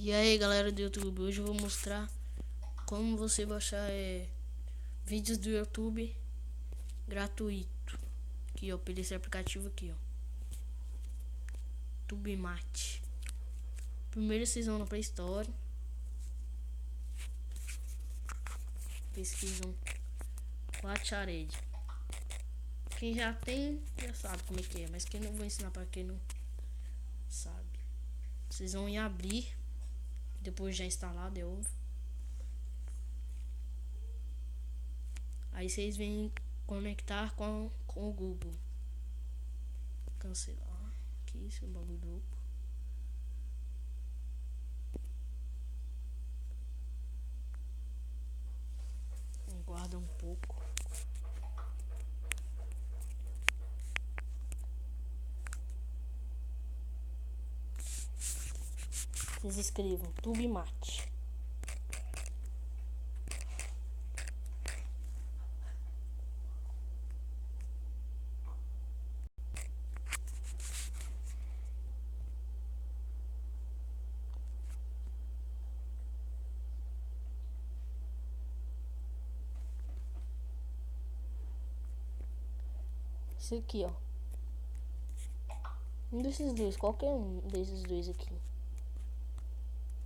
E aí galera do YouTube, hoje eu vou mostrar como você baixar vídeos do YouTube gratuito. Aqui ó, pelo esse aplicativo aqui ó, Tubemate. Primeiro vocês vão na Play Store, pesquisam Quatchared. Quem já tem já sabe como é que é, mas quem não, vou ensinar para quem não sabe. Vocês vão em abrir, depois já instalado é óbvio. Aí vocês vêm conectar com o Google. Cancelar aqui, seu bagulho louco. Guarda um pouco. Vocês escrevam Tubemate. Esse aqui, ó. Um desses dois, qualquer um desses dois aqui.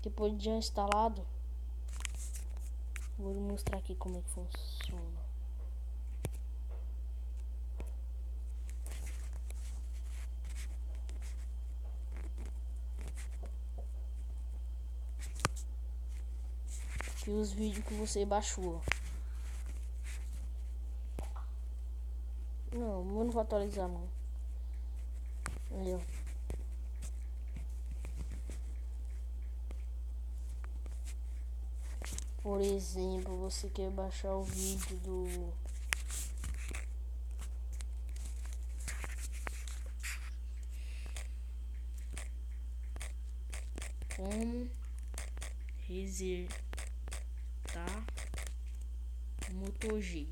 Depois de já instalado, vou mostrar aqui como é que funciona. Aqui os vídeos que você baixou. Não, eu não vou atualizar não. Aí, ó. Por exemplo, você quer baixar o vídeo do como resetar Moto G.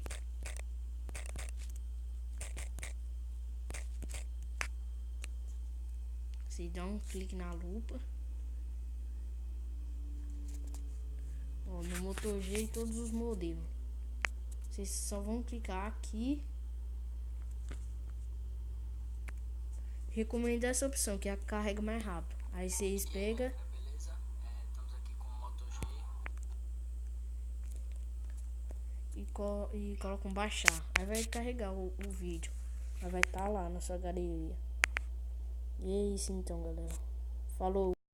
Você dá um clique na lupa, ó, no Moto G e todos os modelos. Vocês só vão clicar aqui. Recomendo essa opção que a carrega mais rápido. Aí vocês pegam e colocam baixar. Aí vai carregar o vídeo. Aí vai estar lá na sua galeria. E é isso então, galera. Falou.